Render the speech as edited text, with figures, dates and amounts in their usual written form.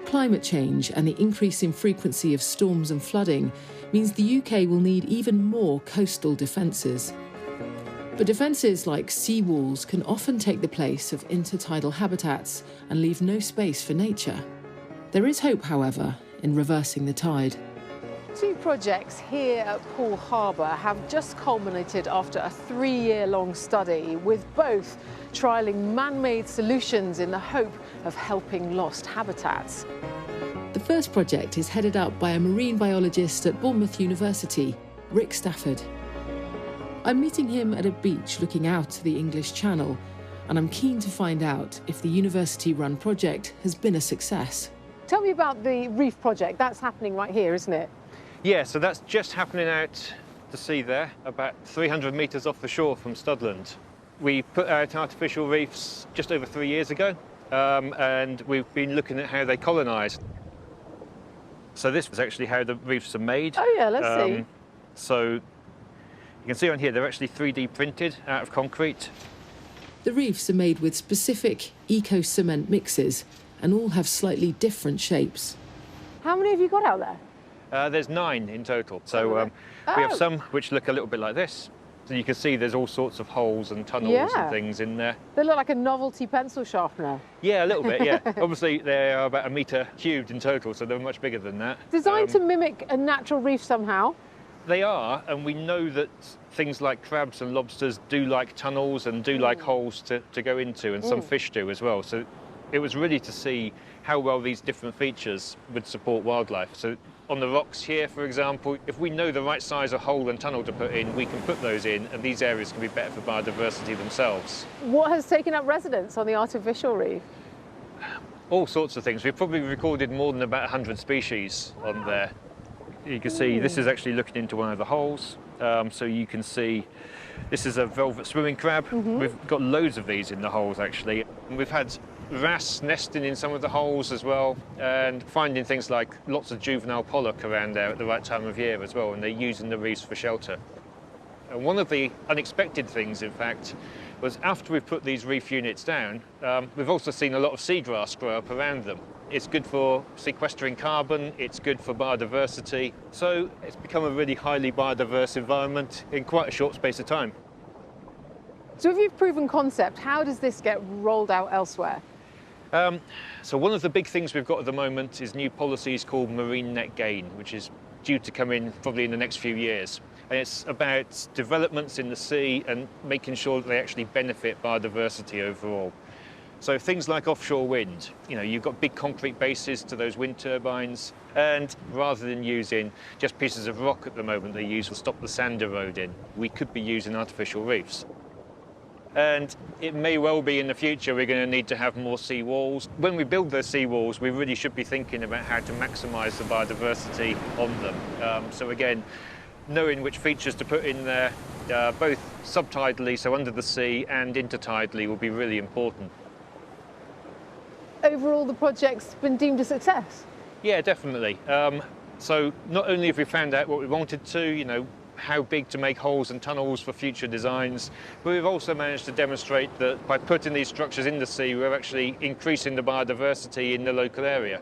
Climate change and the increasing frequency of storms and flooding means the UK will need even more coastal defences. But defences like seawalls can often take the place of intertidal habitats and leave no space for nature. There is hope, however, in reversing the tide. 2 projects here at Poole Harbour have just culminated after a 3-year-long study, with both trialling man-made solutions in the hope of helping lost habitats. The first project is headed up by a marine biologist at Bournemouth University, Rick Stafford. I'm meeting him at a beach looking out to the English Channel, and I'm keen to find out if the university-run project has been a success. Tell me about the reef project. That's happening right here, isn't it? Yeah, so that's just happening out to sea there, about 300 metres off the shore from Studland. We put out artificial reefs just over 3 years ago, and we've been looking at how they colonise. So this was actually how the reefs are made. Oh yeah, let's see. So you can see on here, they're actually 3D printed out of concrete. The reefs are made with specific eco-cement mixes and all have slightly different shapes. How many have you got out there? There's 9 in total. So we have some which look a little bit like this. So you can see there's all sorts of holes and tunnels and things in there. They look like a novelty pencil sharpener. Yeah, a little bit, yeah. Obviously, they are about 1 metre cubed in total, so they're much bigger than that. Designed to mimic a natural reef somehow? They are, and we know that things like crabs and lobsters do like tunnels and do like holes to go into, and some fish do as well. So it was really to see how well these different features would support wildlife. So on the rocks here, for example, if we know the right size of hole and tunnel to put in, we can put those in, and these areas can be better for biodiversity themselves. What has taken up residence on the artificial reef? All sorts of things. We've probably recorded more than about 100 species on there. You can see this is actually looking into one of the holes. So you can see this is a velvet swimming crab. We've got loads of these in the holes, actually. We've had wrasse nesting in some of the holes as well, and finding things like lots of juvenile pollock around there at the right time of year as well, and they're using the reefs for shelter. And one of the unexpected things, in fact, was after we've put these reef units down, we've also seen a lot of seagrass grow up around them. It's good for sequestering carbon, it's good for biodiversity, so it's become a really highly biodiverse environment in quite a short space of time. So if you've proven concept, how does this get rolled out elsewhere? So one of the big things we've got at the moment is new policies called Marine Net Gain, which is due to come in probably in the next few years. And it's about developments in the sea and making sure that they actually benefit biodiversity overall. So things like offshore wind, you've got big concrete bases to those wind turbines, and rather than using just pieces of rock at the moment they use to stop the sand eroding, we could be using artificial reefs. And it may well be in the future we're going to need to have more sea walls. When we build those sea walls, we really should be thinking about how to maximise the biodiversity on them. So again, knowing which features to put in there, both subtidally, so under the sea, and intertidally will be really important. Overall, the project's been deemed a success? Yeah, definitely. So not only have we found out what we wanted to, how big to make holes and tunnels for future designs, but we've also managed to demonstrate that by putting these structures in the sea, we're actually increasing the biodiversity in the local area.